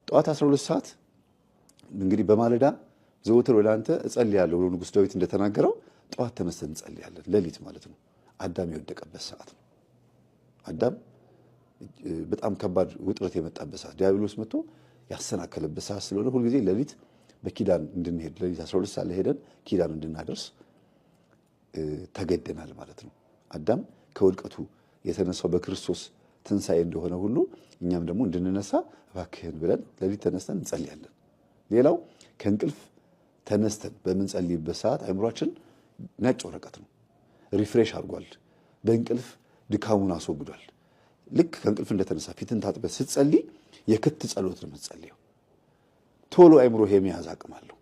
ጠዋት 12 ሰዓት እንግዲህ በማለዳ ዘወትር ወደ አንተ እጸልያለሁ ብሎ ንጉሥ ዳዊት እንደተናገረው ጠዋት ተነስተን እንጸልያለን። ሌሊት ማለት ነው። አዳም የወደቀበት ሰዓት ነው። አዳም በጣም ከባድ ውጥረት የመጣበት ሰዓት፣ ዲያብሎስ መጥቶ ያሰናከለበት ሰዓት ስለሆነ ሁልጊዜ ሌሊት በኪዳን እንድንሄድ ሌሊት 12 ሰዓት ላይ ሄደን ኪዳን እንድናደርስ ተገደናል ማለት ነው። አዳም ከውድቀቱ የተነሳው በክርስቶስ ትንሣኤ እንደሆነ ሁሉ እኛም ደግሞ እንድንነሳ እባክህን ብለን ሌሊት ተነስተን እንጸልያለን። ሌላው ከእንቅልፍ ተነስተን በምንጸልይበት ሰዓት አእምሯችን ነጭ ወረቀት ነው፣ ሪፍሬሽ አድርጓል። በእንቅልፍ ድካሙን አስወግዷል። ልክ ከእንቅልፍ እንደተነሳ ፊትን ታጥበህ ስትጸልይ የክት ጸሎት ነው የምትጸልየው። ቶሎ አእምሮ የመያዝ አቅም አለው።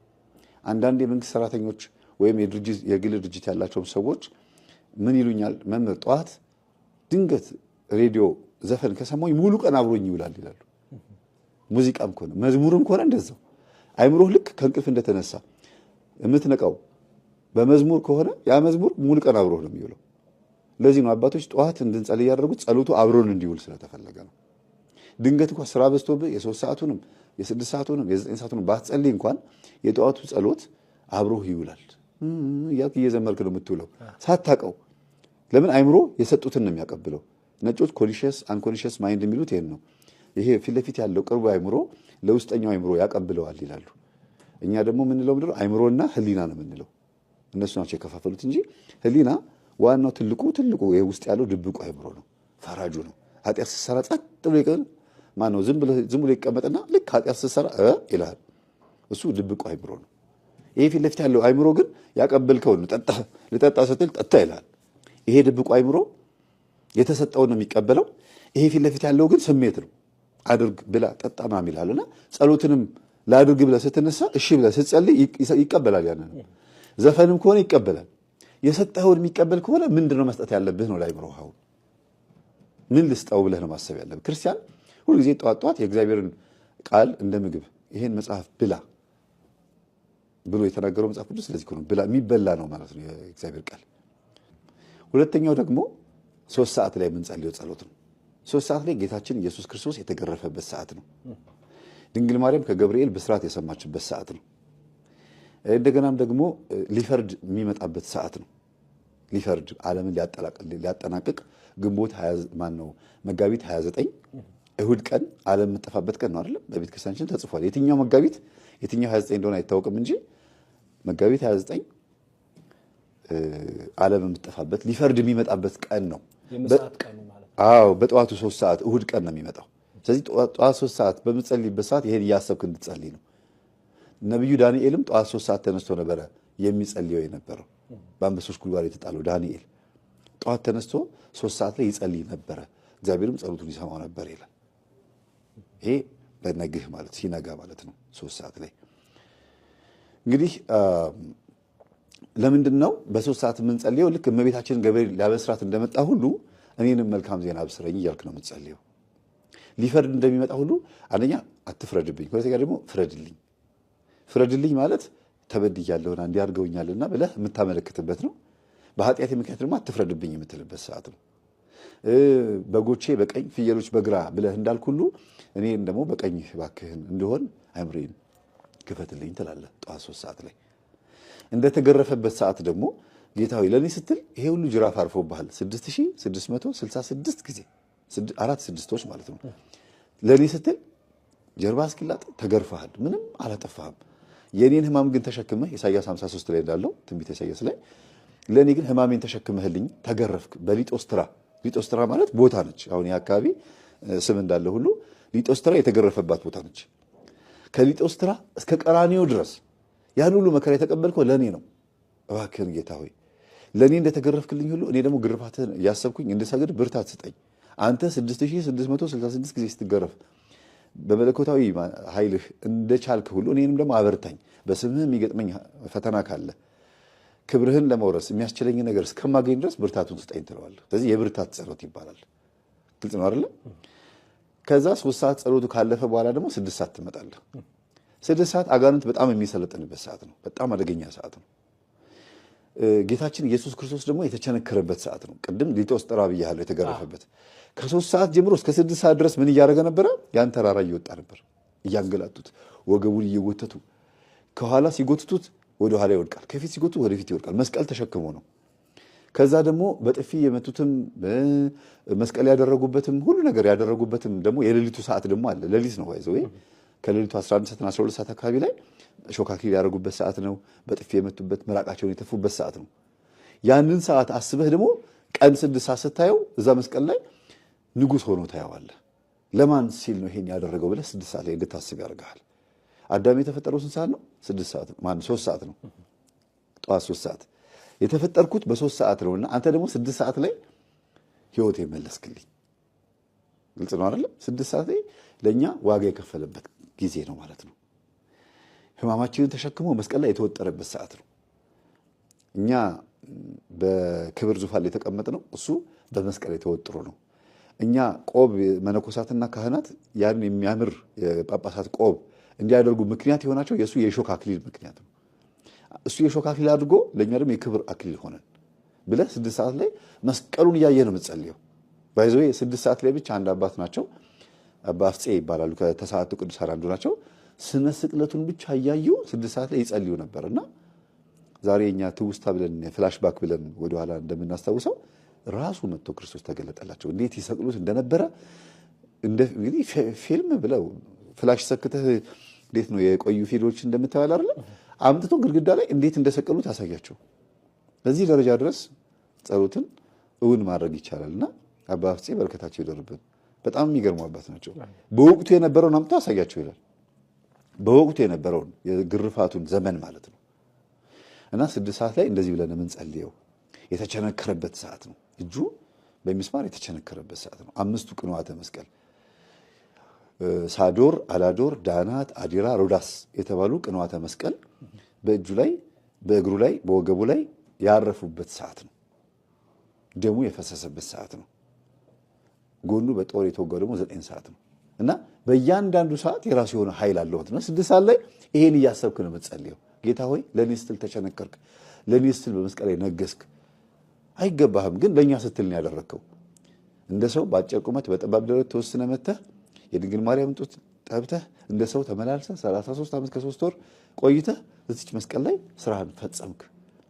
አንዳንድ የመንግስት ሰራተኞች ወይም የግል ድርጅት ያላቸውም ሰዎች ምን ይሉኛል፣ መምህር ጠዋት ድንገት ሬዲዮ ዘፈን ከሰማኝ ሙሉ ቀን አብሮኝ ይውላል ይላሉ። ሙዚቃም ከሆነ መዝሙርም ከሆነ እንደዛው አእምሮህ ልክ ከእንቅልፍ እንደተነሳ የምትነቃው በመዝሙር ከሆነ ያ መዝሙር ሙሉ ቀን አብሮህ ነው የሚውለው። ለዚህ ነው አባቶች ጠዋት እንድንጸልይ ያደረጉት፣ ጸሎቱ አብሮን እንዲውል ስለተፈለገ ነው። ድንገት እንኳን ስራ በዝቶብህ የ3 ሰዓቱንም የ6 ሰዓቱንም የ9 ሰዓቱንም ባትጸልይ እንኳን የጠዋቱ ጸሎት አብሮህ ይውላል። እያልክ እየዘመርክ ነው የምትውለው ሳታውቀው። ለምን አእምሮ የሰጡትን ነው የሚያቀብለው። ነጮች ኮንሺየስ አንኮንሺየስ ማይንድ የሚሉት ይሄን ነው። ይሄ ፊት ለፊት ያለው ቅርቡ አእምሮ ለውስጠኛው አእምሮ ያቀብለዋል ይላሉ። እኛ ደግሞ የምንለው ምንድነው? አእምሮና ህሊና ነው የምንለው። እነሱ ናቸው የከፋፈሉት እንጂ ህሊና ዋናው ትልቁ ይሄ ውስጥ ያለው ድብቁ አእምሮ ነው፣ ፈራጁ ነው። ኃጢአት ስትሰራ ጸጥ ብሎ ይቀር ማነው? ዝም ብሎ ይቀመጥና ልክ ኃጢአት ስትሰራ ይላል። እሱ ድብቁ አእምሮ ነው። ይሄ ፊት ለፊት ያለው አእምሮ ግን ያቀበልከው ነው። ልጠጣ ስትል ጠጣ ይላል። ይሄ ድብቁ አእምሮ የተሰጠውን ነው የሚቀበለው። ይሄ ፊት ለፊት ያለው ግን ስሜት ነው። አድርግ ብላ ጠጣ ምናምን ይላልና ጸሎትንም ላድርግ ብለህ ስትነሳ እሺ ብለህ ስትጸልይ ይቀበላል። ያንን ዘፈንም ከሆነ ይቀበላል። የሰጠኸውን የሚቀበል ከሆነ ምንድነው መስጠት ያለብህ ነው ለአእምሮህ። አሁን ምን ልስጠው ብለህ ነው ማሰብ ያለብህ። ክርስቲያን ሁልጊዜ ጠዋት የእግዚአብሔርን ቃል እንደ ምግብ ይሄን መጽሐፍ ብላ ብሎ የተናገረው መጽሐፍ ቅዱስ ስለዚህ ነው ብላ የሚበላ ነው ማለት ነው የእግዚአብሔር ቃል። ሁለተኛው ደግሞ 3 ሰዓት ላይ የምንጸልየው ጸሎት ነው። 3 ሰዓት ላይ ጌታችን ኢየሱስ ክርስቶስ የተገረፈበት ሰዓት ነው። ድንግል ማርያም ከገብርኤል ብስራት የሰማችበት ሰዓት ነው። እንደገናም ደግሞ ሊፈርድ የሚመጣበት ሰዓት ነው። ሊፈርድ ዓለምን ሊያጠናቅቅ ግንቦት መጋቢት 29 እሁድ ቀን ዓለም የምትጠፋበት ቀን ነው አይደል? በቤተ ክርስቲያናችን ተጽፏል። የትኛው መጋቢት የትኛው 29 እንደሆነ አይታወቅም እንጂ መጋቢት 29 ዓለም የምትጠፋበት ሊፈርድ የሚመጣበት ቀን ነው። አዎ በጠዋቱ 3 ሰዓት እሁድ ቀን ነው የሚመጣው። ስለዚህ ጠዋት 3 ሰዓት በምትጸልይበት ሰዓት ይሄን እያሰብክ እንድትጸልይ ነው። ነብዩ ዳንኤልም ጠዋት 3 ሰዓት ተነስቶ ነበረ የሚጸልየው የነበረው። በአንበሶች ጉድጓድ የተጣለው ዳንኤል ጠዋት ተነስቶ 3 ሰዓት ላይ ይጸልይ ነበረ፣ እግዚአብሔርም ጸሎቱን ይሰማው ነበር ይላል። ይሄ በነግህ ማለት ሲነጋ ማለት ነው 3 ሰዓት ላይ። እንግዲህ ለምንድን ነው በ3 ሰዓት የምንጸልየው? ልክ እመቤታችን ገብርኤል ሊያበስራት እንደመጣ ሁሉ እኔንም መልካም ዜና አብስረኝ እያልክ ነው የምትጸልየው። ሊፈርድ እንደሚመጣ ሁሉ አንደኛ አትፍረድብኝ፣ ሁለተኛ ደግሞ ፍረድልኝ ማለት ተበድያለሁና እንዲያርገውኛልና ብለህ የምታመለክትበት ነው። በኃጢአት ምክንያት ደግሞ አትፍረድብኝ የምትልበት ሰዓት ነው። በጎቼ በቀኝ ፍየሎች በግራ ብለህ እንዳልክ ሁሉ እኔን ደግሞ በቀኝ እባክህን እንደሆን አእምሮዬን ክፈትልኝ ትላለህ ጠዋት 3 ሰዓት ላይ። እንደተገረፈበት ሰዓት ደግሞ ጌታ ሆይ ለእኔ ስትል ይሄ ሁሉ ጅራፍ አርፎብሃል 6666 ጊዜ 4 ስድስቶች ማለት ነው። ለእኔ ስትል ጀርባ እስኪላጥ ተገርፈሃል፣ ምንም አላጠፋህም። የኔን ህማም ግን ተሸክመህ ኢሳይያስ 53 ላይ እንዳለው ትንቢተ ኢሳይያስ ላይ ለእኔ ግን ህማሜን ተሸክመህልኝ ተገረፍክ በሊጦስትራ። ሊጦስትራ ማለት ቦታ ነች። አሁን ይህ አካባቢ ስም እንዳለ ሁሉ ሊጦስትራ የተገረፈባት ቦታ ነች። ከሊጦስትራ እስከ ቀራኒዮ ድረስ ያን ሁሉ መከራ የተቀበልከው ለእኔ ነው። እባክህን ጌታ ሆይ ለእኔ እንደተገረፍክልኝ ሁሉ እኔ ደግሞ ግርፋትህን እያሰብኩኝ እንድሰግድ ብርታት ስጠኝ። አንተ 6666 ጊዜ ስትገረፍ በመለኮታዊ ኃይልህ እንደቻልክ ሁሉ እኔንም ደግሞ አበርታኝ። በስምህ የሚገጥመኝ ፈተና ካለ ክብርህን ለመውረስ የሚያስችለኝ ነገር እስከማገኝ ድረስ ብርታቱን ስጠኝ ትለዋለህ። ስለዚህ የብርታት ጸሎት ይባላል። ግልጽ ነው አይደለ? ከዛ 3 ሰዓት ጸሎቱ ካለፈ በኋላ ደግሞ 6 ሰዓት ትመጣለህ። 6 ሰዓት አጋንንት በጣም የሚሰለጥንበት ሰዓት ነው። በጣም አደገኛ ሰዓት ነው። ጌታችን ኢየሱስ ክርስቶስ ደግሞ የተቸነከረበት ሰዓት ነው። ቅድም ሊጦስጥራ ብያለሁ፣ የተገረፈበት ከ3 ሰዓት ጀምሮ እስከ 6 ሰዓት ድረስ ምን እያደረገ ነበረ? ያን ተራራ እየወጣ ነበር፣ እያንገላቱት ወገቡን እየጎተቱ ከኋላ ሲጎትቱት ወደ ኋላ ይወድቃል፣ ከፊት ሲጎትቱት ወደ ፊት ይወድቃል። መስቀል ተሸክሞ ነው። ከዛ ደግሞ በጥፊ የመቱትም መስቀል ያደረጉበትም ሁሉ ነገር ያደረጉበትም ደግሞ የሌሊቱ ሰዓት ደግሞ አለ። ሌሊት ነው ባይዘው ከሌሊቱ 11 ሰዓት 12 ሰዓት አካባቢ ላይ ሾካኪል ያደረጉበት ሰዓት ነው። በጥፊ የመቱበት ምራቃቸውን የተፉበት ሰዓት ነው። ያንን ሰዓት አስበህ ደግሞ ቀን 6 ሰዓት ስታየው እዛ መስቀል ላይ ንጉሥ ሆኖ ታየዋለህ። ለማን ሲል ነው ይሄን ያደረገው ብለህ 6 ሰዓት ላይ እንድታስብ ያደርግሃል። አዳም የተፈጠረው ስንት ሰዓት ነው? 6 ሰዓት ነው። ማን 3 ሰዓት ነው። ጠዋት 3 ሰዓት የተፈጠርኩት በ3 ሰዓት ነውና አንተ ደግሞ 6 ሰዓት ላይ ህይወት የመለስክልኝ። ግልጽ ነው አይደል? 6 ሰዓት ላይ ለኛ ዋጋ የከፈለበት ጊዜ ነው ማለት ነው። ህማማችንን ተሸክሞ መስቀል ላይ የተወጠረበት ሰዓት ነው። እኛ በክብር ዙፋን ላይ የተቀመጥነው እሱ በመስቀል ላይ ተወጥሮ ነው። እኛ ቆብ መነኮሳትና ካህናት ያን የሚያምር የጳጳሳት ቆብ እንዲያደርጉ ምክንያት የሆናቸው የእሱ የሾህ አክሊል ምክንያት ነው። እሱ የሾህ አክሊል አድርጎ ለእኛ ደግሞ የክብር አክሊል ሆነን ብለህ 6 ሰዓት ላይ መስቀሉን እያየ ነው የምትጸልየው። ባይዘው 6 ሰዓት ላይ ብቻ አንድ አባት ናቸው፣ አባ አፍጼ ይባላሉ። ከተሰዓቱ ቅዱሳን አንዱ ናቸው። ስነ ስቅለቱን ብቻ እያዩ 6 ሰዓት ላይ ይጸልዩ ነበርና ዛሬ እኛ ትውስታ ብለን ፍላሽባክ ብለን ወደኋላ እንደምናስታውሰው ራሱ መጥቶ ክርስቶስ ተገለጠላቸው። እንዴት ይሰቅሉት እንደነበረ እንግዲህ ፊልም ብለው ፍላሽ ሰክተህ እንዴት ነው የቆዩ ፊልሞች እንደምታያል አይደል? አምጥቶ ግድግዳ ላይ እንዴት እንደሰቀሉት አሳያቸው። በዚህ ደረጃ ድረስ ጸሎትን እውን ማድረግ ይቻላልና አባ አፍጼ በረከታቸው ይደርብን። በጣም የሚገርሙ አባት ናቸው። በወቅቱ የነበረውን አምጥቶ አሳያቸው ይላል። በወቅቱ የነበረውን የግርፋቱን ዘመን ማለት ነው። እና 6 ሰዓት ላይ እንደዚህ ብለን የምንጸልየው የተቸነከረበት ሰዓት ነው። እጁ በሚስማር የተቸነከረበት ሰዓት ነው። 5ቱ ቅንዋተ መስቀል ሳዶር፣ አላዶር፣ ዳናት፣ አዲራ፣ ሮዳስ የተባሉ ቅንዋተ መስቀል በእጁ ላይ፣ በእግሩ ላይ፣ በወገቡ ላይ ያረፉበት ሰዓት ነው። ደሙ የፈሰሰበት ሰዓት ነው። ጎኑ በጦር የተወጋው ደግሞ 9 ሰዓት ነው። እና በእያንዳንዱ ሰዓት የራሱ የሆነ ኃይል አለው ነው። 6 ሰዓት ላይ ይሄን እያሰብክ ነው የምትጸልየው። ጌታ ሆይ ለኔ ስትል ተቸነከርክ፣ ለኔ ስትል በመስቀል ላይ ነገስክ። አይገባህም፣ ግን ለኛ ስትል ነው ያደረከው። እንደ ሰው በአጭር ቁመት በጠባብ ደረት ተወስነ መተህ የድንግል ማርያም ጡት ጠብተህ እንደ ሰው ተመላልሰህ 33 ዓመት ከ3 ወር ቆይተህ እዚች መስቀል ላይ ስራህን ፈጸምክ።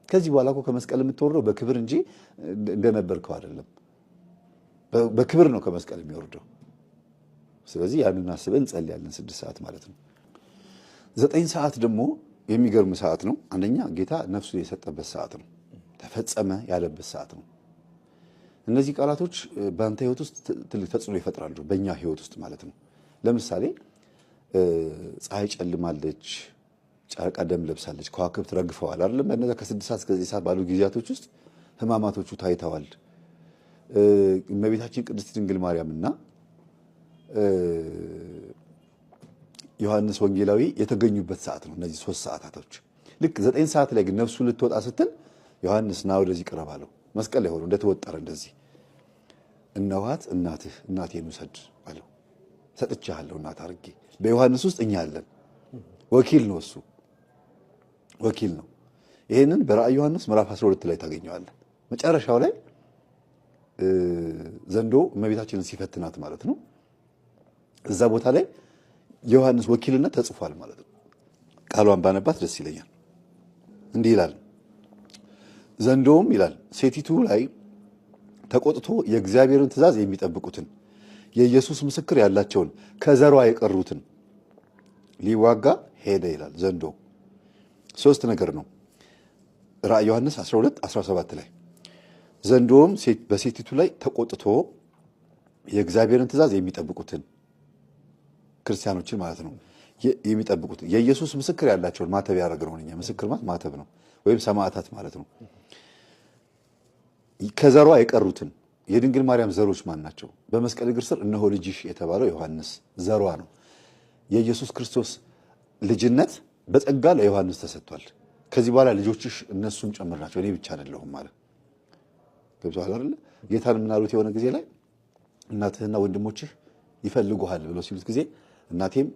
ከዚህ በኋላ እኮ ከመስቀል የምትወርደው በክብር እንጂ እንደነበርከው አይደለም። በክብር ነው ከመስቀል የሚወርደው። ስለዚህ ያንን አስበን እንጸልያለን 6 ሰዓት ማለት ነው። 9 ሰዓት ደግሞ የሚገርም ሰዓት ነው። አንደኛ ጌታ ነፍሱን የሰጠበት ሰዓት ነው። ተፈጸመ ያለበት ሰዓት ነው። እነዚህ ቃላቶች በአንተ ህይወት ውስጥ ትልቅ ተጽዕኖ ይፈጥራሉ፣ በእኛ ህይወት ውስጥ ማለት ነው። ለምሳሌ ፀሐይ ጨልማለች፣ ጨረቃ ደም ለብሳለች፣ ከዋክብት ረግፈዋል አይደለም? በእነዛ ከ6 ሰዓት እስከ 9 ሰዓት ባሉ ጊዜያቶች ውስጥ ህማማቶቹ ታይተዋል። እመቤታችን ቅድስት ድንግል ማርያምና ዮሐንስ ወንጌላዊ የተገኙበት ሰዓት ነው። እነዚህ 3 ሰዓታቶች ልክ 9 ሰዓት ላይ ግን ነፍሱ ልትወጣ ስትል ዮሐንስ ና ወደዚህ ቅረብ አለው። መስቀል ላይ ሆኖ እንደተወጠረ እንደዚህ እነኋት እናትህ፣ እናቴን ውሰድ አለው። ሰጥቻለሁ እናት አድርጌ። በዮሐንስ ውስጥ እኛ አለን። ወኪል ነው እሱ፣ ወኪል ነው። ይሄንን በራእይ ዮሐንስ ምዕራፍ 12 ላይ ታገኘዋለህ። መጨረሻው ላይ ዘንዶ እመቤታችንን ሲፈትናት ማለት ነው። እዛ ቦታ ላይ የዮሐንስ ወኪልነት ተጽፏል ማለት ነው። ቃሏን ባነባት ደስ ይለኛል። እንዲህ ይላል፣ ዘንዶውም ይላል ሴቲቱ ላይ ተቆጥቶ የእግዚአብሔርን ትእዛዝ የሚጠብቁትን የኢየሱስ ምስክር ያላቸውን ከዘሯ የቀሩትን ሊዋጋ ሄደ ይላል። ዘንዶ 3 ነገር ነው። ራእይ ዮሐንስ 12:17 ላይ ዘንዶውም በሴቲቱ ላይ ተቆጥቶ የእግዚአብሔርን ትእዛዝ የሚጠብቁትን ክርስቲያኖችን ማለት ነው የሚጠብቁትን የኢየሱስ ምስክር ያላቸውን ማተብ ያደረገው ነው። እኛ ምስክር ማለት ማተብ ነው፣ ወይም ሰማዕታት ማለት ነው። ከዘሯ የቀሩትን የድንግል ማርያም ዘሮች ማን ናቸው? በመስቀል እግር ስር እነሆ ልጅሽ የተባለው ዮሐንስ ዘሯ ነው። የኢየሱስ ክርስቶስ ልጅነት በጸጋ ለዮሐንስ ተሰጥቷል። ከዚህ በኋላ ልጆችሽ እነሱም ጨምር ናቸው፣ እኔ ብቻ አይደለሁም ማለት ገብቶሃል አይደል? ጌታን ምናሉት የሆነ ጊዜ ላይ እናትህና ወንድሞችህ ይፈልጉሃል ብሎ ሲሉት ጊዜ እናቴም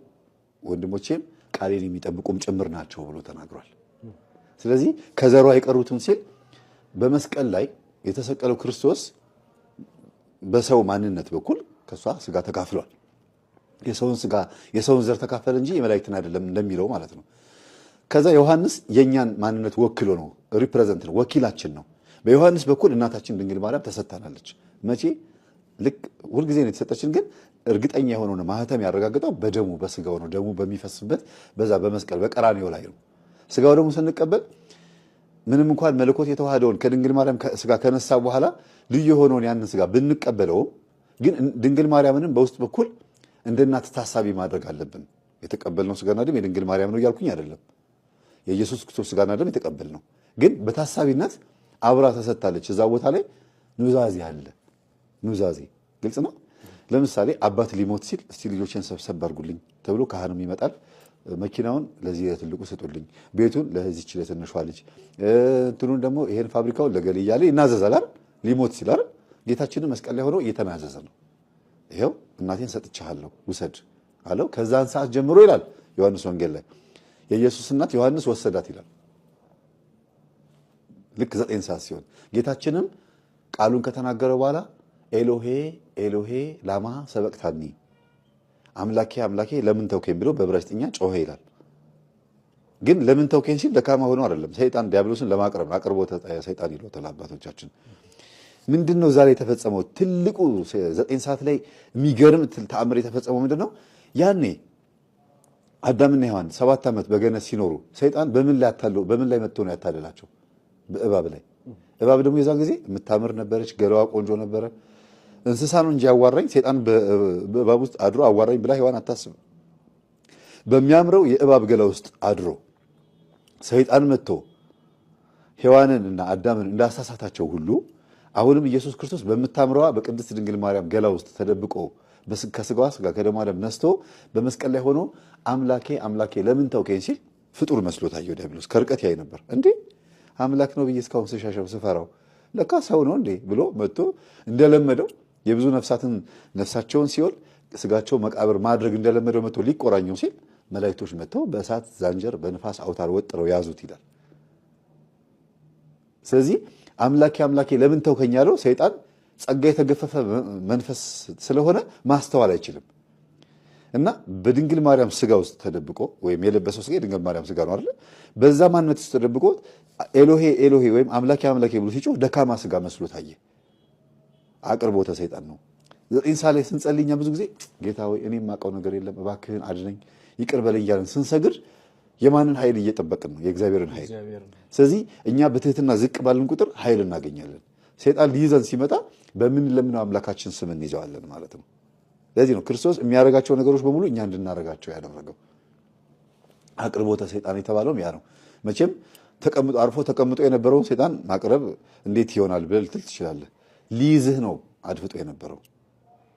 ወንድሞቼም ቃሌን የሚጠብቁም ጭምር ናቸው ብሎ ተናግሯል። ስለዚህ ከዘሯ የቀሩትን ሲል በመስቀል ላይ የተሰቀለው ክርስቶስ በሰው ማንነት በኩል ከሷ ስጋ ተካፍሏል። የሰውን ዘር ተካፈለ እንጂ የመላእክትን አይደለም እንደሚለው ማለት ነው። ከዛ ዮሐንስ የኛን ማንነት ወክሎ ነው፣ ሪፕሬዘንት ነው፣ ወኪላችን ነው። በዮሐንስ በኩል እናታችን ድንግል ማርያም ተሰጥታናለች። መቼ? ልክ ሁልጊዜ ነው የተሰጠችን፣ ግን እርግጠኛ የሆነው ማህተም ያረጋግጠው በደሙ በስጋው ነው። ደሙ በሚፈስበት በዛ በመስቀል በቀራንዮ ላይ ነው። ስጋው ደግሞ ስንቀበል ምንም እንኳን መለኮት የተዋሃደውን ከድንግል ማርያም ስጋ ከነሳ በኋላ ልዩ የሆነውን ያንን ስጋ ብንቀበለውም ግን ድንግል ማርያምንም በውስጥ በኩል እንደ እናት ታሳቢ ማድረግ አለብን። የተቀበልነው ስጋና ደም የድንግል ማርያም ነው እያልኩኝ አይደለም። የኢየሱስ ክርስቶስ ስጋና ደም የተቀበልነው ግን በታሳቢነት አብራ ተሰጥታለች። እዛ ቦታ ላይ ኑዛዜ አለ። ኑዛዜ ግልጽ ነው። ለምሳሌ አባት ሊሞት ሲል እስቲ ልጆችን ሰብሰብ አድርጉልኝ ተብሎ ካህኑም ይመጣል። መኪናውን ለዚህ ለትልቁ ስጡልኝ፣ ቤቱን ለዚህች ለትንሿ ልጅ፣ እንትኑን ደግሞ ይሄን ፋብሪካውን ለገሌ እያለ ይናዘዛል አይደል? ሊሞት ሲል አይደል? ጌታችንን መስቀል ላይ ሆኖ እየተናዘዘ ነው። ይሄው እናቴን ሰጥቻለሁ ውሰድ አለው። ከዛን ሰዓት ጀምሮ ይላል ዮሐንስ ወንጌል ላይ የኢየሱስ እናት ዮሐንስ ወሰዳት ይላል። ልክ 9 ሰዓት ሲሆን ጌታችንም ቃሉን ከተናገረ በኋላ ኤሎሄ ኤሎሄ ላማ ሰበቅታኒ፣ አምላኬ አምላኬ ለምን ተውከኝ ብሎ በዕብራይስጥኛ ጮኸ ይላል። ግን ለምን ተውከኝ ሲል ደካማ ሆኖ አይደለም፣ ሰይጣን ዲያብሎስን ለማቅረብ ነው። አቅርቦተ ሰይጣን ይሉታል አባቶቻችን። ምንድነው ዛሬ የተፈጸመው? ትልቁ 9 ሰዓት ላይ የሚገርም ተአምር የተፈጸመው ምንድነው? ያኔ አዳምና ሔዋን 7 ዓመት በገነት ሲኖሩ ሰይጣን በምን ላይ መጥቶ ነው ያታለላቸው? በእባብ ላይ። እባብ ደግሞ የዛን ጊዜ የምታምር ነበረች፣ ገላዋ ቆንጆ ነበረ። እንስሳ ነው እንጂ ያዋራኝ ሰይጣን በእባብ ውስጥ አድሮ አዋራኝ ብላ ሔዋን አታስብ። በሚያምረው የእባብ ገላ ውስጥ አድሮ ሰይጣን መጥቶ ሔዋንን እና አዳምን እንዳሳሳታቸው ሁሉ አሁንም ኢየሱስ ክርስቶስ በምታምረዋ በቅድስት ድንግል ማርያም ገላ ውስጥ ተደብቆ ከስጋዋ ስጋ ከደሟ ደም ነስቶ በመስቀል ላይ ሆኖ አምላኬ አምላኬ ለምን ተውከኝ ሲል ፍጡር መስሎ ታየው ዲያብሎስ። ከርቀት ያይ ነበር። እንዴ አምላክ ነው ብዬ እስካሁን ስሻሸው ስፈራው ለካ ሰው ነው እንዴ ብሎ መጥቶ እንደለመደው የብዙ ነፍሳትን ነፍሳቸውን ሲኦል ስጋቸው መቃብር ማድረግ እንደለመደው መጥቶ ሊቆራኘው ሲል መላእክቶች መጥተው በእሳት ዛንጀር በንፋስ አውታር ወጥረው ያዙት ይላል። ስለዚህ አምላኬ አምላኬ ለምን ተውከኝ ያለው ሰይጣን ጸጋ የተገፈፈ መንፈስ ስለሆነ ማስተዋል አይችልም እና በድንግል ማርያም ስጋ ውስጥ ተደብቆ ወይም የለበሰው ስጋ የድንግል ማርያም ስጋ ነው አይደል? በዛ ማንነት ውስጥ ተደብቆ ኤሎሄ ኤሎሄ ወይም አምላኬ አምላኬ ብሎ ሲጮህ ደካማ ስጋ መስሎ ታየ። አቅርቦተ ሰይጣን ነው። 9 ሰዓት ላይ ስንጸልይ እኛ ብዙ ጊዜ ጌታ ሆይ እኔ የማውቀው ነገር የለም እባክህን አድነኝ ይቅር በለኝ እያልን ስንሰግድ የማንን ኃይል እየጠበቅን ነው? የእግዚአብሔርን ኃይል። ስለዚህ እኛ በትህትና ዝቅ ባልን ቁጥር ኃይል እናገኛለን። ሰይጣን ሊይዘን ሲመጣ በምን ለምን አምላካችን ስም እንይዘዋለን ማለት ነው። ለዚህ ነው ክርስቶስ የሚያደርጋቸው ነገሮች በሙሉ እኛ እንድናደርጋቸው ያደረገው። አቅርቦተ ሰይጣን የተባለውም ያ ነው። መቼም አርፎ ተቀምጦ የነበረውን ሰይጣን ማቅረብ እንዴት ይሆናል ብለህ ልትል ትችላለህ። ሊይዝህ ነው አድፍጦ የነበረው።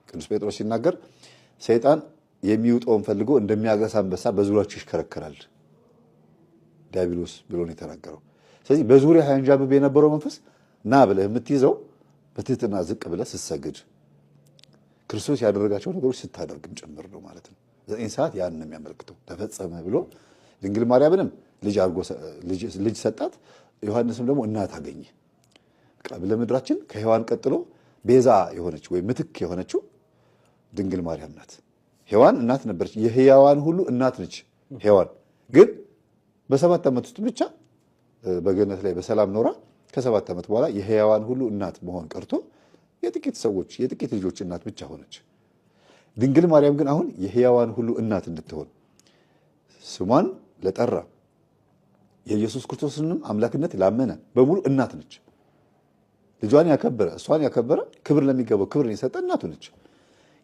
ቅዱስ ጴጥሮስ ሲናገር ሰይጣን የሚውጠውን ፈልጎ እንደሚያገሳ አንበሳ በዙሪያችሁ ይሽከረከራል ዲያብሎስ ብሎ ነው የተናገረው። ስለዚህ በዙሪያ ያንዣብብ የነበረው መንፈስ ና ብለህ የምትይዘው በትህትና ዝቅ ብለህ ስትሰግድ ክርስቶስ ያደረጋቸው ነገሮች ስታደርግም ጭምር ነው ማለት ነው። 9 ሰዓት ያን ነው የሚያመለክተው። ተፈጸመ ብሎ ድንግል ማርያምንም ልጅ ሰጣት። ዮሐንስም ደግሞ እናት አገኘ። ለምድራችን ከሔዋን ቀጥሎ ቤዛ የሆነች ወይም ምትክ የሆነችው ድንግል ማርያም ናት። ሔዋን እናት ነበረች፣ የሕያዋን ሁሉ እናት ነች። ሔዋን ግን በ7 ዓመት ውስጥ ብቻ በገነት ላይ በሰላም ኖራ ከ7 ዓመት በኋላ የሕያዋን ሁሉ እናት መሆን ቀርቶ የጥቂት ሰዎች የጥቂት ልጆች እናት ብቻ ሆነች። ድንግል ማርያም ግን አሁን የሕያዋን ሁሉ እናት እንድትሆን ስሟን ለጠራ የኢየሱስ ክርስቶስንም አምላክነት ላመነ በሙሉ እናት ነች። ልጇን ያከበረ እሷን ያከበረ ክብር ለሚገባው ክብርን የሰጠ እናቱ ነች።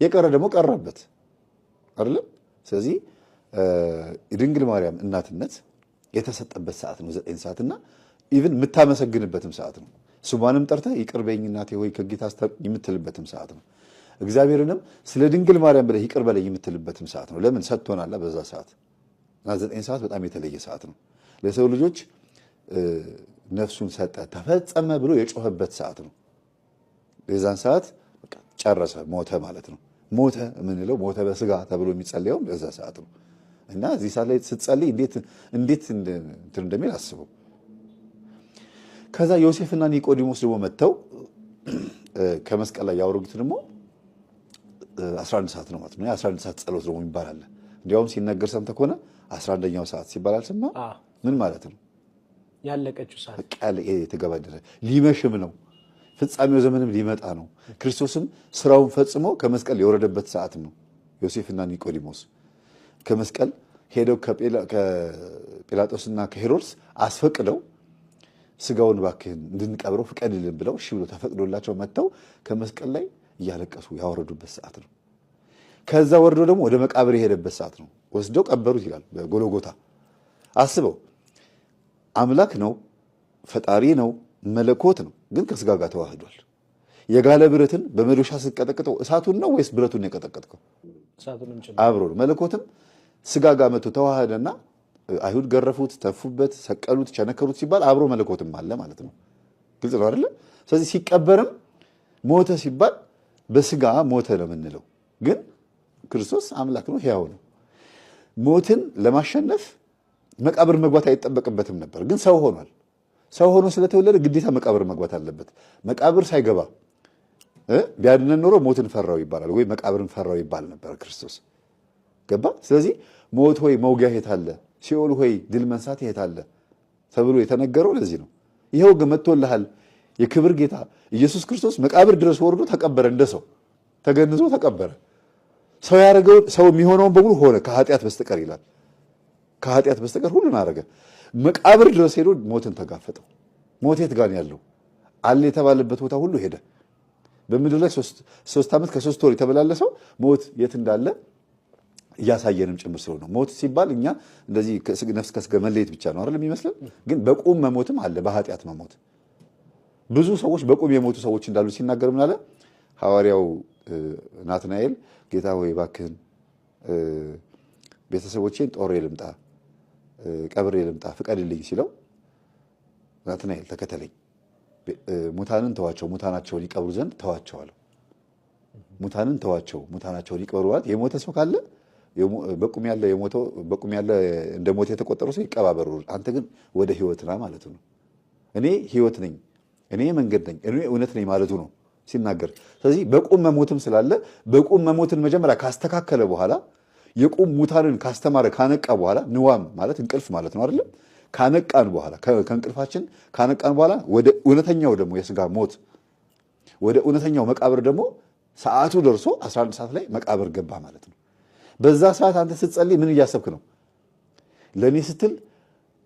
የቀረ ደግሞ ቀረበት አይደለም። ስለዚህ የድንግል ማርያም እናትነት የተሰጠበት ሰዓት ነው 9 ሰዓትና ኢቭን የምታመሰግንበትም ሰዓት ነው። ስሟንም ጠርተህ ይቅር በይኝ እናቴ ሆይ ከጌታ አስታርቂኝ የምትልበትም ሰዓት ነው። እግዚአብሔርንም ስለ ድንግል ማርያም ብለህ ይቅር በለኝ የምትልበትም ሰዓት ነው። ለምን ሰጥቶናል በዛ ሰዓት እና 9 ሰዓት በጣም የተለየ ሰዓት ነው። ለሰው ልጆች ነፍሱን ሰጠ ተፈጸመ ብሎ የጮኸበት ሰዓት ነው። የዛን ሰዓት ጨረሰ ሞተ ማለት ነው። ሞተ የምንለው ሞተ በስጋ ተብሎ የሚጸልየው በዛ ሰዓት ነው እና እዚህ ሰዓት ላይ ስትጸልይ እንዴት እንደሚል አስበው። ከዛ ዮሴፍና ኒቆዲሞስ ደግሞ መጥተው ከመስቀል ላይ ያወረዱት ደግሞ 11 ሰዓት ነው ማለት ነው። 11 ሰዓት ጸሎት ነው ይባላል። እንዲያውም ሲነገር ሰምተህ ከሆነ 11ኛው ሰዓት ሲባል አልሰማህም? ምን ማለት ነው? ያለቀችው ሰዓት ቃል የተገባደደ ሊመሽም ነው። ፍጻሜው ዘመንም ሊመጣ ነው። ክርስቶስም ስራውን ፈጽሞ ከመስቀል የወረደበት ሰዓት ነው። ዮሴፍና ኒቆዲሞስ ከመስቀል ሄደው ከጲላጦስና ከሄሮድስ አስፈቅደው ስጋውን እባክህን እንድንቀብረው ፍቀድልን ብለው እሺ ብሎ ተፈቅዶላቸው መጥተው ከመስቀል ላይ እያለቀሱ ያወረዱበት ሰዓት ነው። ከዛ ወርዶ ደግሞ ወደ መቃብር የሄደበት ሰዓት ነው። ወስደው ቀበሩት ይላል በጎልጎታ። አስበው፣ አምላክ ነው፣ ፈጣሪ ነው፣ መለኮት ነው፣ ግን ከስጋ ጋር ተዋህዷል። የጋለ ብረትን በመዶሻ ስትቀጠቅጠው እሳቱን ነው ወይስ ብረቱን የቀጠቀጥከው? አብሮ ነው። መለኮትም ስጋ ጋር መጥቶ ተዋህደና አይሁድ ገረፉት፣ ተፉበት፣ ሰቀሉት፣ ቸነከሩት ሲባል አብሮ መለኮትም አለ ማለት ነው። ግልጽ ነው አይደለ? ስለዚህ ሲቀበርም ሞተ ሲባል በስጋ ሞተ ነው የምንለው፣ ግን ክርስቶስ አምላክ ነው፣ ሕያው ነው። ሞትን ለማሸነፍ መቃብር መግባት አይጠበቅበትም ነበር፣ ግን ሰው ሆኗል። ሰው ሆኖ ስለተወለደ ግዴታ መቃብር መግባት አለበት። መቃብር ሳይገባ ቢያድነን ኖሮ ሞትን ፈራው ይባላል፣ ወይ መቃብርን ፈራው ይባል ነበር ክርስቶስ። ገባ? ስለዚህ ሞት ሆይ መውጊያ የት አለ? ሲኦል ሆይ ድል መንሳት የት አለ ተብሎ የተነገረው ለዚህ ነው። ይኸው ግን መጥቶልሃል። የክብር ጌታ ኢየሱስ ክርስቶስ መቃብር ድረስ ወርዶ ተቀበረ፣ እንደ ሰው ተገንዞ ተቀበረ። ሰው ያደረገው ሰው የሚሆነውን በሙሉ ሆነ ከኃጢአት በስተቀር ይላል። ከኃጢአት በስተቀር ሁሉን አደረገ። መቃብር ድረስ ሄዶ ሞትን ተጋፈጠው። ሞት የት ጋር ያለው አለ የተባለበት ቦታ ሁሉ ሄደ። በምድር ላይ 3 ዓመት ከ3 ወር የተበላለሰው ሞት የት እንዳለ እያሳየንም ጭምር ስለሆነ ሞት ሲባል እኛ እንደዚህ ነፍስ ከስጋ መለየት ብቻ ነው አይደል የሚመስለን፣ ግን በቁም መሞትም አለ፣ በኃጢአት መሞት። ብዙ ሰዎች በቁም የሞቱ ሰዎች እንዳሉ ሲናገር ምን አለ ሐዋርያው ናትናኤል፣ ጌታ ሆይ እባክህን ቤተሰቦቼን ጦሬ ልምጣ፣ ቀብሬ ልምጣ ፍቀድልኝ ሲለው ናትናኤል ተከተለኝ፣ ሙታንን ተዋቸው፣ ሙታናቸውን ይቀብሩ ዘንድ ተዋቸው አለው። ሙታንን ተዋቸው፣ ሙታናቸውን ይቀብሩ ማለት የሞተ ሰው ካለ በቁም ያለ እንደ ሞት የተቆጠረው ሰው ይቀባበሩ፣ አንተ ግን ወደ ህይወት ና ማለቱ ነው። እኔ ህይወት ነኝ፣ እኔ መንገድ ነኝ፣ እኔ እውነት ነኝ ማለቱ ነው ሲናገር። ስለዚህ በቁም መሞትም ስላለ በቁም መሞትን መጀመሪያ ካስተካከለ በኋላ የቁም ሙታንን ካስተማረ ካነቃ በኋላ ንዋም ማለት እንቅልፍ ማለት ነው አይደለም። ካነቃን በኋላ ከእንቅልፋችን ካነቃን በኋላ ወደ እውነተኛው ደግሞ የስጋ ሞት ወደ እውነተኛው መቃብር ደግሞ ሰዓቱ ደርሶ 11 ሰዓት ላይ መቃብር ገባ ማለት ነው። በዛ ሰዓት አንተ ስትጸልይ ምን እያሰብክ ነው? ለእኔ ስትል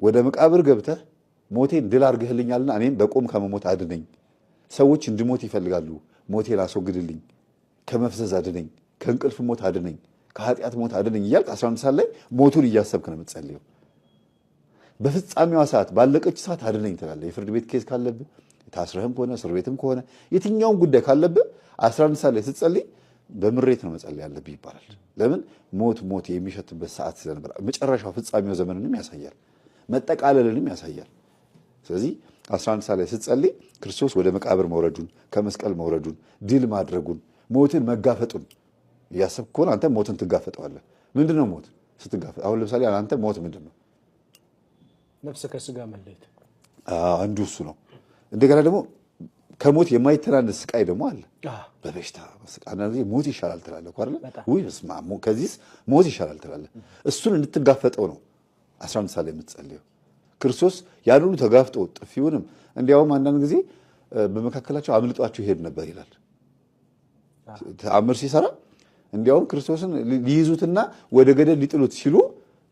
ወደ መቃብር ገብተህ ሞቴን ድል አድርገህልኛልና እኔም በቁም ከመሞት አድነኝ። ሰዎች እንድሞት ይፈልጋሉ፣ ሞቴን አስወግድልኝ፣ ከመፍዘዝ አድነኝ፣ ከእንቅልፍ ሞት አድነኝ፣ ከኃጢአት ሞት አድነኝ እያልክ 11 ሰዓት ላይ ሞቱን እያሰብክ ነው የምትጸልየው። በፍጻሜዋ ሰዓት ባለቀች ሰዓት አድነኝ ትላለህ። የፍርድ ቤት ኬዝ ካለብህ፣ ታስረህም ከሆነ እስር ቤትም ከሆነ የትኛውን ጉዳይ ካለብህ 11 ሰዓት ላይ ስትጸልይ በምሬት ነው መጸለይ ያለብህ ይባላል። ለምን? ሞት የሚሸትበት ሰዓት ስለነበር መጨረሻው ፍጻሜው ዘመንንም ያሳያል፣ መጠቃለልንም ያሳያል። ስለዚህ 11 ሰዓት ላይ ስትጸልይ ክርስቶስ ወደ መቃብር መውረዱን፣ ከመስቀል መውረዱን፣ ድል ማድረጉን፣ ሞትን መጋፈጡን እያሰብክ ከሆነ አንተ ሞትን ትጋፈጠዋለህ። ምንድን ነው ሞት ስትጋፈጥ? አሁን ለምሳሌ አንተ ሞት ምንድን ነው? ነፍስ ከስጋ መለየት አንዱ እሱ ነው። እንደገና ደግሞ ከሞት የማይተናነስ ስቃይ ደግሞ አለ። በበሽታ አንዳንድ ጊዜ ሞት ይሻላል ትላለህ እኮ አይደለ? ውይ በስመ አብ ከዚህስ ሞት ይሻላል ትላለህ። እሱን እንድትጋፈጠው ነው 11 ሰዓት ላይ የምትጸልየው። ክርስቶስ ያን ሁሉ ተጋፍጦ ጥፊውንም እንዲያውም አንዳንድ ጊዜ በመካከላቸው አምልጧቸው ይሄድ ነበር ይላል። ተአምር ሲሰራ እንዲያውም ክርስቶስን ሊይዙትና ወደ ገደል ሊጥሉት ሲሉ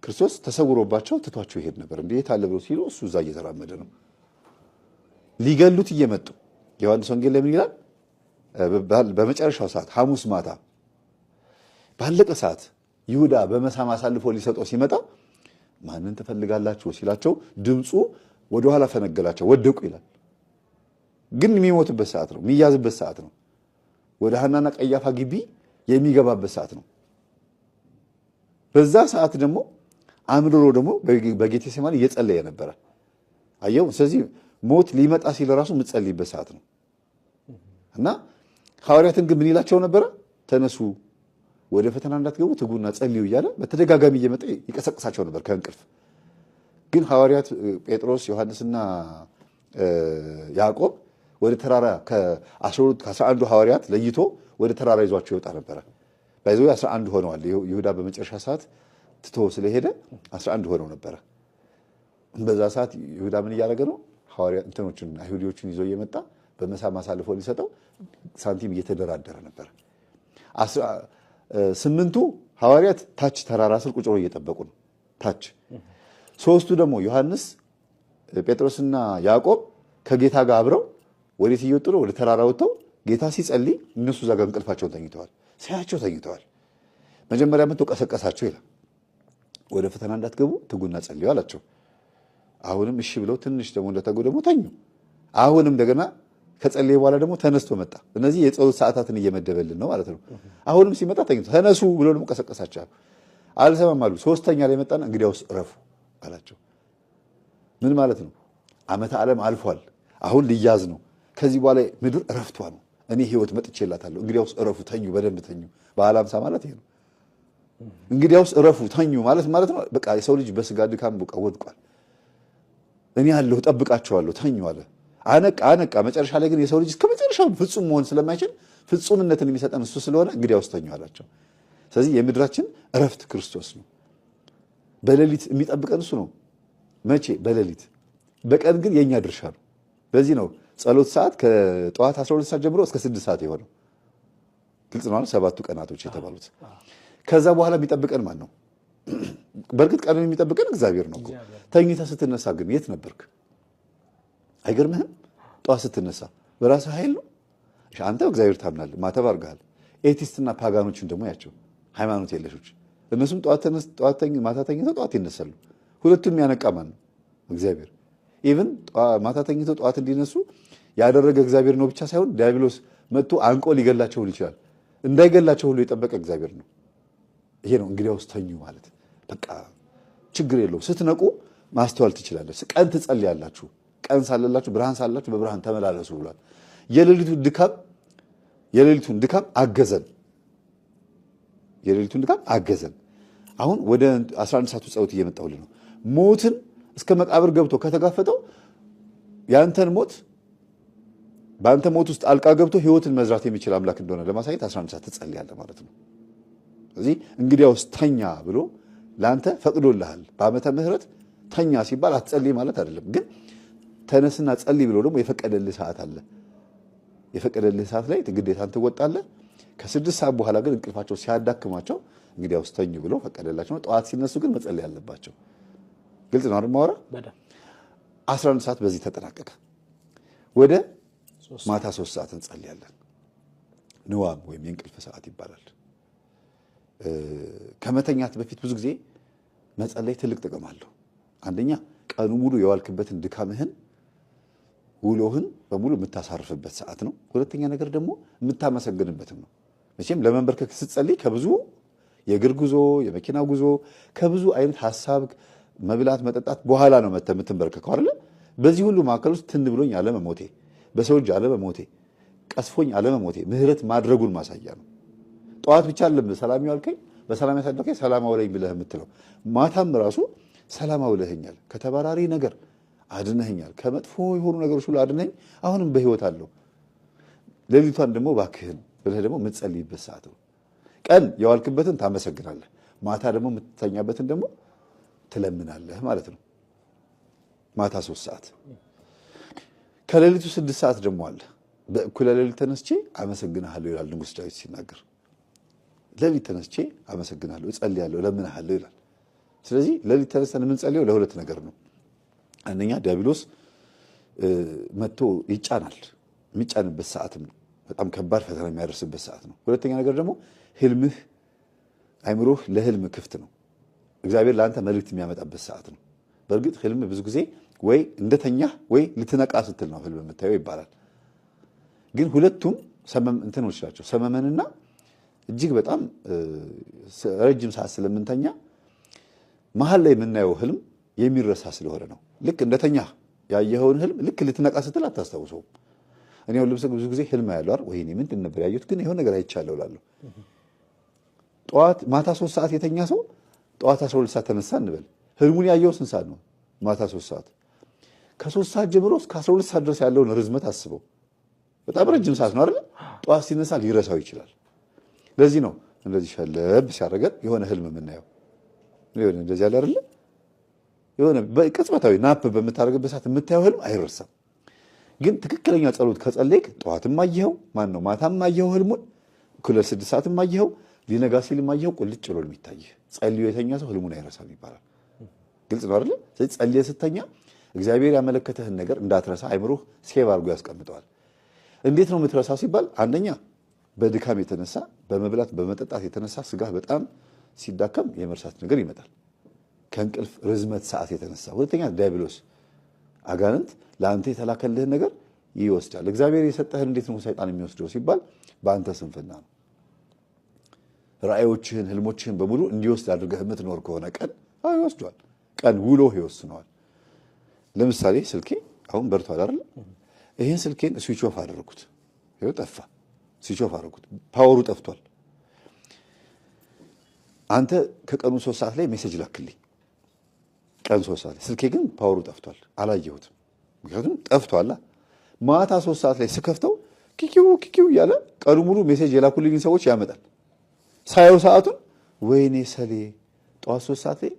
ክርስቶስ ተሰውሮባቸው ትቷቸው ይሄድ ነበር። እንዴት አለ ብሎ ሲሉ እሱ እዛ እየተራመደ ነው። ሊገሉት እየመጡ ዮሐንስ ወንጌል ለምን ይላል? በመጨረሻው ሰዓት ሐሙስ ማታ ባለቀ ሰዓት ይሁዳ በመሳም አሳልፎ ሊሰጠው ሲመጣ ማንን ትፈልጋላችሁ ሲላቸው ድምፁ ወደኋላ ፈነገላቸው፣ ወደቁ ይላል። ግን የሚሞትበት ሰዓት ነው፣ የሚያዝበት ሰዓት ነው። ወደ ሐናና ቀያፋ ግቢ የሚገባበት ሰዓት ነው። በዛ ሰዓት ደግሞ አምርሮ ደግሞ በጌቴሴማኒ እየጸለየ ነበረ። አየው። ስለዚህ ሞት ሊመጣ ሲል ራሱ የምትጸልይበት ሰዓት ነው። እና ሐዋርያትን ግን ምን ይላቸው ነበረ? ተነሱ ወደ ፈተና እንዳትገቡ ትጉና ጸልዩ እያለ በተደጋጋሚ እየመጣ ይቀሰቅሳቸው ነበር ከእንቅልፍ። ግን ሐዋርያት ጴጥሮስ፣ ዮሐንስና ያዕቆብ ወደ ተራራ ከ11 ሐዋርያት ለይቶ ወደ ተራራ ይዟቸው ይወጣ ነበረ። ባይዘው 11 ሆነዋል። ይሁዳ በመጨረሻ ሰዓት ትቶ ስለሄደ 11 ሆነው ነበረ። በዛ ሰዓት ይሁዳ ምን እያደረገ ነው? ሐዋርያ እንትኖችን አይሁዲዎችን ይዞ እየመጣ በመሳም አሳልፎ ሊሰጠው ሳንቲም እየተደራደረ ነበር። 8ቱ ሐዋርያት ታች ተራራ ስር ቁጭ ብለው እየጠበቁ ነው። ታች 3ቱ ደግሞ ዮሐንስ፣ ጴጥሮስና ያዕቆብ ከጌታ ጋር አብረው ወዴት እየወጡ ነው? ወደ ተራራ ወጥተው ጌታ ሲጸልይ እነሱ እዛ ጋር እንቅልፋቸውን ተኝተዋል። ሳያቸው ተኝተዋል። መጀመሪያ መጥቶ ቀሰቀሳቸው ይላል። ወደ ፈተና እንዳትገቡ ትጉና ጸልዩ አላቸው። አሁንም እሺ ብለው ትንሽ ደግሞ እንደተጉ ደግሞ ተኙ። አሁንም እንደገና ከጸለየ በኋላ ደግሞ ተነስቶ መጣ። እነዚህ የጸሎት ሰዓታትን እየመደበልን ነው ማለት ነው። አሁንም ሲመጣ ተኝቶ ተነሱ ብሎ ደግሞ ቀሰቀሳቸው። አልሰማም አሉ። 3ኛ ላይ መጣና እንግዲያውስ እረፉ አላቸው። ምን ማለት ነው? ዓመተ ዓለም አልፏል። አሁን ልያዝ ነው። ከዚህ በኋላ ምድር እረፍቷ ነው። እኔ ህይወት መጥቼላታለሁ። እንግዲያውስ እረፉ፣ ተኙ፣ በደንብ ተኙ። በዓለ ሃምሳ ማለት ይሄ ነው። እንግዲያውስ እረፉ ተኙ ማለት ነው። በቃ የሰው ልጅ በስጋ ድካም በቃ ወድቋል። እኔ ያለሁ ጠብቃቸዋለሁ፣ ተኙ አለ። አነቃ። መጨረሻ ላይ ግን የሰው ልጅ እስከ መጨረሻው ፍጹም መሆን ስለማይችል ፍጹምነትን የሚሰጠን እሱ ስለሆነ እንግዲያውስ ተኙ አላቸው። ስለዚህ የምድራችን እረፍት ክርስቶስ ነው። በሌሊት የሚጠብቀን እሱ ነው። መቼ? በሌሊት። በቀን ግን የኛ ድርሻ ነው። በዚህ ነው ጸሎት ሰዓት ከጠዋት 12 ሰዓት ጀምሮ እስከ 6 ሰዓት የሆነው። ግልጽ ነው። 7ቱ ቀናቶች የተባሉት። ከዛ በኋላ የሚጠብቀን ማን ነው? በእርግጥ ቀኑን የሚጠብቀን እግዚአብሔር ነው እኮ። ተኝተህ ስትነሳ ግን የት ነበርክ? አይገርምህም? ጠዋት ስትነሳ በራስህ ኃይል ነው። አንተ እግዚአብሔር ታምናለህ፣ ማተብ አድርገሃል። ኤቲስትና ፓጋኖችን ደግሞ ያቸው ሃይማኖት የለሾች፣ እነሱም ማታ ተኝተው ጠዋት ይነሳሉ። ሁለቱም ያነቃ ማን ነው? እግዚአብሔር። ኢቭን ማታ ተኝተው ጠዋት እንዲነሱ ያደረገ እግዚአብሔር ነው ብቻ ሳይሆን ዲያብሎስ መጥቶ አንቆ ሊገላቸው ይችላል። እንዳይገላቸው ሁሉ የጠበቀ እግዚአብሔር ነው። ይሄ ነው እንግዲያውስ ተኙ ማለት። በቃ ችግር የለውም። ስትነቁ ማስተዋል ትችላለች። ቀን ትጸልያላችሁ። ቀን ሳለላችሁ ብርሃን ሳላችሁ በብርሃን ተመላለሱ ብሏል። የሌሊቱን ድካም አገዘን። አሁን ወደ 11 ሰዓቱ ጸሎት እየመጣሁልህ ነው። ሞትን እስከ መቃብር ገብቶ ከተጋፈጠው ያንተን ሞት በአንተ ሞት ውስጥ አልቃ ገብቶ ህይወትን መዝራት የሚችል አምላክ እንደሆነ ለማሳየት 11 ሰዓት ትጸልያለህ ማለት ነው። ስለዚህ እንግዲያውስ ተኛ ብሎ ለአንተ ፈቅዶልሃል። በዓመተ ምሕረት ተኛ ሲባል አትጸልይ ማለት አይደለም። ግን ተነስና ጸልይ ብሎ ደግሞ የፈቀደልህ ሰዓት አለ። የፈቀደልህ ሰዓት ላይ ግዴታን ትወጣለህ። ከ6 ሰዓት በኋላ ግን እንቅልፋቸው ሲያዳክማቸው እንግዲያውስ ተኙ ብሎ ፈቀደላቸው። ጠዋት ሲነሱ ግን መጸለይ አለባቸው። ግልጽ ነው አይደል? ማውራ 11 ሰዓት በዚህ ተጠናቀቀ። ወደ ማታ 3 ሰዓት እንጸልያለን። ንዋም ወይም የእንቅልፍ ሰዓት ይባላል። ከመተኛት በፊት ብዙ ጊዜ መጸለይ ትልቅ ጥቅም አለው። አንደኛ ቀኑ ሙሉ የዋልክበትን ድካምህን ውሎህን በሙሉ የምታሳርፍበት ሰዓት ነው። ሁለተኛ ነገር ደግሞ የምታመሰግንበትም ነው። መቼም ለመንበርከክ ስትጸልይ ከብዙ የእግር ጉዞ፣ የመኪና ጉዞ፣ ከብዙ አይነት ሐሳብ፣ መብላት፣ መጠጣት በኋላ ነው የምትንበርከከው አይደል? በዚህ ሁሉ መካከል ውስጥ ትን ብሎኝ አለመሞቴ፣ በሰው እጅ አለመሞቴ፣ ቀስፎኝ አለመሞቴ ምህረት ማድረጉን ማሳያ ነው። ጠዋት ብቻ አይደለም ሰላም ያልከኝ፣ በሰላም ያሳደርከኝ ሰላም አውለኝ ብለህ የምትለው ማታም ራሱ ሰላም አውለኸኛል፣ ከተባራሪ ነገር አድነኸኛል፣ ከመጥፎ የሆኑ ነገሮች ሁሉ አድነኝ፣ አሁንም በህይወት አለው። ሌሊቷን ደግሞ እባክህን ብለህ ደግሞ የምትጸልይበት ሰዓት ነው። ቀን የዋልክበትን ታመሰግናለህ፣ ማታ ደግሞ የምትተኛበትን ደግሞ ትለምናለህ ማለት ነው። ማታ 3 ሰዓት። ከሌሊቱ 6 ሰዓት ደግሞ አለ። በእኩለ ሌሊት ተነስቼ አመሰግንሃለሁ ይላል ንጉሥ ዳዊት ሲናገር። ሌሊት ተነስቼ አመሰግንሃለሁ፣ እጸልያለሁ፣ እለምንሃለሁ ይላል። ስለዚህ ሌሊት ተነስተን የምንጸልየው ለሁለት ነገር ነው። አንደኛ ዲያብሎስ መጥቶ ይጫናል፣ የሚጫንበት ሰዓትም ነው። በጣም ከባድ ፈተና የሚያደርስበት ሰዓት ነው። ሁለተኛ ነገር ደግሞ ህልምህ፣ አይምሮህ ለህልም ክፍት ነው። እግዚአብሔር ለአንተ መልእክት የሚያመጣበት ሰዓት ነው። በእርግጥ ህልም ብዙ ጊዜ ወይ እንደተኛህ ወይ ልትነቃ ስትል ነው ህልም የምታየው ይባላል። ግን ሁለቱም እንትኖች ናቸው። ሰመመንና እጅግ በጣም ረጅም ሰዓት ስለምንተኛ መሀል ላይ የምናየው ህልም የሚረሳ ስለሆነ ነው። ልክ እንደተኛህ ያየኸውን ህልም ልክ ልትነቃ ስትል አታስታውሰውም። እኔ ሁሉ ብዙ ጊዜ ህልም ያለው አይደል? ወይኔ ምንድን ነበር ያየሁት? ግን ይሄን ነገር አይቻለሁ እላለሁ። ማታ 3 ሰዓት የተኛ ሰው ጠዋት 12 ሰዓት ተነሳ እንበል። ህልሙን ያየው ስንት ሰዓት ነው? ማታ 3 ሰዓት። ከ3 ሰዓት ጀምሮ እስከ 12 ሰዓት ድረስ ያለውን ርዝመት አስበው። በጣም ረጅም ሰዓት ነው አይደል? ጠዋት ሲነሳ ሊረሳው ይችላል። ለዚህ ነው እንደዚህ ሸለብ ሲያደርገን የሆነ ህልም የምናየው የሆነ እንደዚህ ያለ አይደለ የሆነ በቅጽበታዊ ናፕ በምታደርግበት ሰዓት የምታየው ህልም አይረሳም። ግን ትክክለኛ ጸሎት ከጸለይክ ጠዋትም አየኸው ማን ነው ማታም አየኸው ህልሙን እኩለ 6 ሰዓትም አየኸው ሊነጋ ሲልም አየኸው ቁልጭ ብሎ የሚታይህ ጸልዮ የተኛ ሰው ህልሙን አይረሳም ይባላል። ግልጽ ነው አይደል? ስለዚህ ጸልየ ስተኛ እግዚአብሔር ያመለከተህን ነገር እንዳትረሳ አይምሮህ ሴቭ አድርጎ ያስቀምጠዋል። እንዴት ነው የምትረሳው ሲባል አንደኛ በድካም የተነሳ በመብላት በመጠጣት የተነሳ ስጋህ በጣም ሲዳከም የመርሳት ነገር ይመጣል። ከእንቅልፍ ርዝመት ሰዓት የተነሳ ሁለተኛ ዲያብሎስ አጋንንት ለአንተ የተላከልህን ነገር ይወስዳል። እግዚአብሔር የሰጠህን እንዴት ነው ሰይጣን የሚወስደው ሲባል በአንተ ስንፍና ነው። ራእዮችህን ህልሞችህን በሙሉ እንዲወስድ አድርገህ የምትኖር ከሆነ ቀን ይወስዷል። ቀን ውሎ ይወስነዋል። ለምሳሌ ስልኬ አሁን በርቷል አይደል? ይሄን ስልኬን ስዊች ኦፍ አደረኩት። ይኸው ጠፋ። ስዊች ኦፍ አደረኩት። ፓወሩ ጠፍቷል። አንተ ከቀኑ 3 ሰዓት ላይ ሜሴጅ ላክልኝ። ቀን 3 ሰዓት ላይ ስልኬ ግን ፓወሩ ጠፍቷል፣ አላየሁትም። ምክንያቱም ጠፍቷል። ማታ 3 ሰዓት ላይ ስከፍተው ኪኪው እያለ ቀኑ ሙሉ ሜሴጅ የላኩልኝ ሰዎች ያመጣል። ሳየው ሰዓቱን ወይኔ ሰሌ ጠዋት 3 ሰዓት ላይ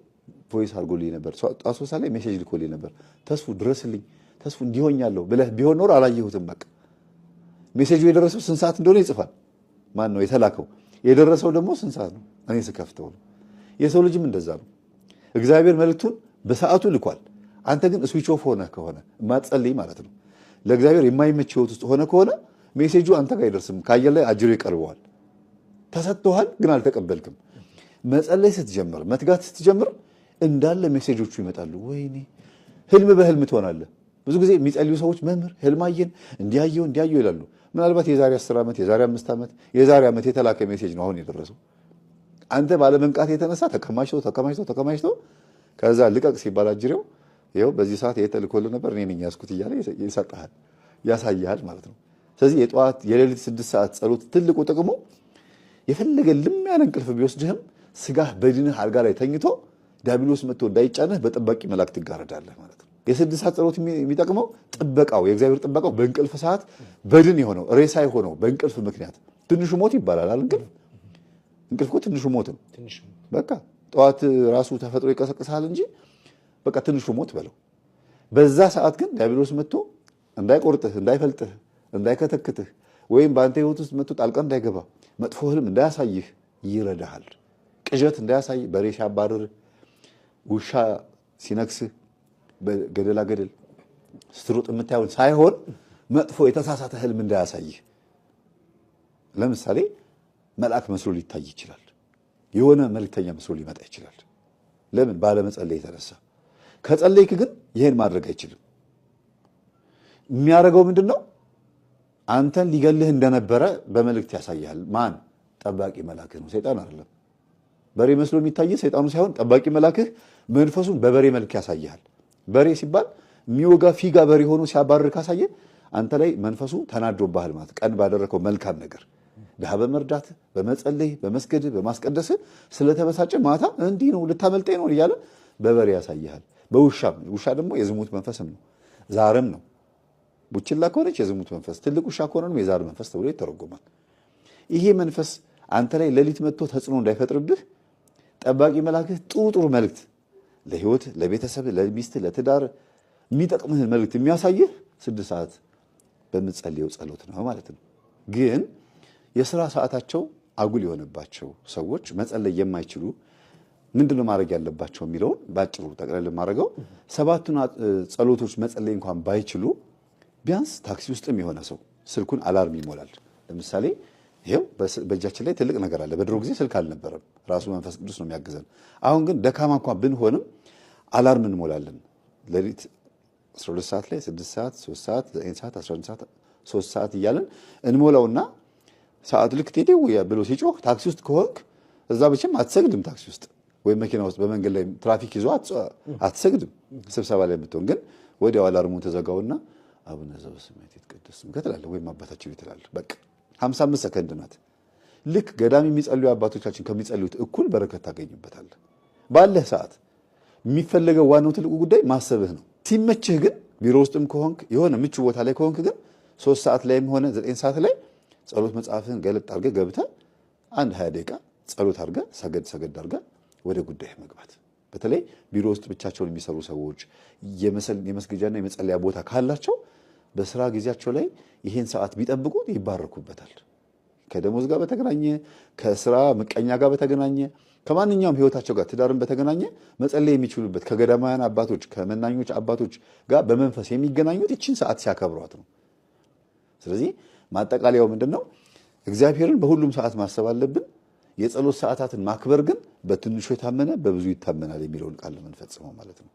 ቮይስ አድርጎልኝ ነበር፣ ጠዋት 3 ሰዓት ላይ ሜሴጅ ልኮልኝ ነበር፣ ተስፉ ድረስልኝ፣ ተስፉ እንዲሆኛለሁ ብለህ ቢሆን ኖር አላየሁትም። በቃ ሜሴጁ የደረሰው ስንት ሰዓት እንደሆነ ይጽፋል። ማን ነው የተላከው? የደረሰው ደግሞ ስንት ሰዓት ነው? እኔ ስከፍተው ነው። የሰው ልጅም እንደዛ ነው። እግዚአብሔር መልእክቱን በሰዓቱ ልኳል። አንተ ግን ስዊች ኦፍ ሆነ ከሆነ ማትጸልይ ማለት ነው። ለእግዚአብሔር የማይመች ህይወት ውስጥ ሆነ ከሆነ ሜሴጁ አንተ ጋር አይደርስም። ከአየር ላይ አጅሮ ይቀርበዋል። ተሰጥቶሃል፣ ግን አልተቀበልክም። መጸለይ ስትጀምር መትጋት ስትጀምር እንዳለ ሜሴጆቹ ይመጣሉ። ወይኔ ህልም በህልም ትሆናለህ። ብዙ ጊዜ የሚጸልዩ ሰዎች መምህር ህልም አየን እንዲያየው ይላሉ። ምናልባት የዛሬ 10 ዓመት የዛሬ 5 ዓመት የዛሬ ዓመት የተላከ ሜሴጅ ነው አሁን የደረሰው። አንተ ባለመንቃት የተነሳ ተከማችቶ ከዛ ልቀቅ ሲባል አጅሬው ይኸው በዚህ ሰዓት የተልኮልህ ነበር እኔ ነኝ ያስኩት እያለ ይሰጥሃል፣ ያሳይሃል ማለት ነው። ስለዚህ የጠዋት የሌሊት 6 ሰዓት ጸሎት ትልቁ ጥቅሙ የፈለገ ልም ያለ እንቅልፍ ቢወስድህም ስጋህ በድንህ አልጋ ላይ ተኝቶ ዲያብሎስ መጥቶ እንዳይጫነህ በጠባቂ መልአክ ትጋረዳለህ ማለት ነው። የ6 ሰዓት ጸሎት የሚጠቅመው ጥበቃው የእግዚአብሔር ጥበቃው በእንቅልፍ ሰዓት በድን የሆነው ሬሳ የሆነው በእንቅልፍ ምክንያት ትንሹ ሞት ይባላል አይደል? እንቅልፍ እኮ ትንሹ ሞት ነው። በቃ ጠዋት ራሱ ተፈጥሮ ይቀሰቅሳል እንጂ በቃ ትንሹ ሞት በለው። በዛ ሰዓት ግን ዲያብሎስ መጥቶ እንዳይቆርጥህ፣ እንዳይፈልጥህ፣ እንዳይከተክትህ ወይም በአንተ ህይወት ውስጥ መጥቶ ጣልቃ እንዳይገባ መጥፎ ህልም እንዳያሳይህ ይረዳሃል። ቅዠት እንዳያሳይ በሬ ሲያባርርህ፣ ውሻ ሲነክስህ፣ በገደላ ገደል ስትሮጥ የምታየውን ሳይሆን መጥፎ የተሳሳተ ህልም እንዳያሳይህ። ለምሳሌ መልአክ መስሎ ሊታይ ይችላል። የሆነ መልእክተኛ መስሎ ሊመጣ ይችላል። ለምን? ባለመጸለይ የተነሳ። ከጸለይክ ግን ይሄን ማድረግ አይችልም። የሚያደርገው ምንድነው? አንተን ሊገልህ እንደነበረ በመልእክት ያሳያል። ማን? ጠባቂ መልአክህ ነው፣ ሰይጣን አይደለም። በሬ መስሎ የሚታይ ሰይጣኑ ሳይሆን ጠባቂ መልአክህ መንፈሱን በበሬ መልክ ያሳያል። በሬ ሲባል የሚወጋ ፊጋ በሬ ሆኖ ሲያባርር ካሳየ አንተ ላይ መንፈሱ ተናዶብሃል ማለት ቀን ባደረከው መልካም ነገር ድሃ በመርዳት በመጸለይ በመስገድ በማስቀደስ ስለተበሳጨ ማታ እንዲህ ነው ልታመልጠኝ ነው እያለ በበሬ ያሳያል። በውሻም ውሻ ደግሞ የዝሙት መንፈስም ነው፣ ዛርም ነው። ቡችላ ከሆነች የዝሙት መንፈስ፣ ትልቅ ውሻ ከሆነ የዛር መንፈስ ተብሎ ይተረጎማል። ይሄ መንፈስ አንተ ላይ ሌሊት መጥቶ ተጽዕኖ እንዳይፈጥርብህ ጠባቂ መልአክህ ጥሩ መልእክት ለህይወት፣ ለቤተሰብ፣ ለሚስት፣ ለትዳር የሚጠቅምህን መልእክት የሚያሳይህ 6 ሰዓት በምትጸልየው ጸሎት ነው ማለት ነው። ግን የሥራ ሰዓታቸው አጉል የሆነባቸው ሰዎች መጸለይ የማይችሉ ምንድነው ማድረግ ያለባቸው የሚለውን ባጭሩ ጠቅለል ማድረገው 7ቱን ጸሎቶች መጸለይ እንኳን ባይችሉ ቢያንስ ታክሲ ውስጥም የሆነ ሰው ስልኩን አላርም ይሞላል። ለምሳሌ ይሄው በእጃችን ላይ ትልቅ ነገር አለ። በድሮ ጊዜ ስልክ አልነበረም፣ ራሱ መንፈስ ቅዱስ ነው የሚያግዘን። አሁን ግን ደካማ እንኳን ብንሆንም አላርም እንሞላለን። ሌሊት 12 ሰዓት ላይ 6 ሰዓት 3 ሰዓት 9 ሰዓት 11 ሰዓት 3 ሰዓት እያለን እንሞላውና ሰዓት ልክ ቴቴው ብሎ ሲጮህ ታክሲ ውስጥ ከሆንክ እዛ ብቻም አትሰግድም። ታክሲ ውስጥ ወይም መኪና ውስጥ በመንገድ ላይ ትራፊክ ይዞ አትሰግድም። ስብሰባ ላይ ብትሆን ግን ወዲያው አላርሙን ተዘጋውና አቡነ ዘበሰማያት ይትቀደስ ስምከ ትላለህ ወይም አባታችን ትላለህ። በቃ 55 ሰከንድ ናት። ልክ ገዳም የሚጸልዩ አባቶቻችን ከሚጸልዩት እኩል በረከት ታገኝበታለህ። ባለህ ሰዓት የሚፈለገው ዋናው ትልቁ ጉዳይ ማሰብህ ነው። ሲመችህ ግን ቢሮ ውስጥም ከሆንክ የሆነ ምቹ ቦታ ላይ ከሆንክ ግን 3 ሰዓት ላይም ሆነ 9 ሰዓት ላይ ጸሎት መጽሐፍህን ገለጥ አድርገህ ገብተህ 20 ደቂቃ ጸሎት አድርገህ ሰገድ አድርገህ ወደ ጉዳይ መግባት። በተለይ ቢሮ ውስጥ ብቻቸውን የሚሰሩ ሰዎች የመስገጃና የመጸለያ ቦታ ካላቸው በስራ ጊዜያቸው ላይ ይሄን ሰዓት ቢጠብቁት ይባረኩበታል። ከደሞዝ ጋር በተገናኘ ከስራ ምቀኛ ጋር በተገናኘ ከማንኛውም ህይወታቸው ጋር ትዳርን በተገናኘ መጸለይ የሚችሉበት ከገዳማውያን አባቶች ከመናኞች አባቶች ጋር በመንፈስ የሚገናኙት ይችን ሰዓት ሲያከብሯት ነው። ስለዚህ ማጠቃለያው ምንድነው? እግዚአብሔርን በሁሉም ሰዓት ማሰብ አለብን። የጸሎት ሰዓታትን ማክበር ግን በትንሹ የታመነ በብዙ ይታመናል የሚለውን ቃል ለምንፈጽመው ማለት ነው።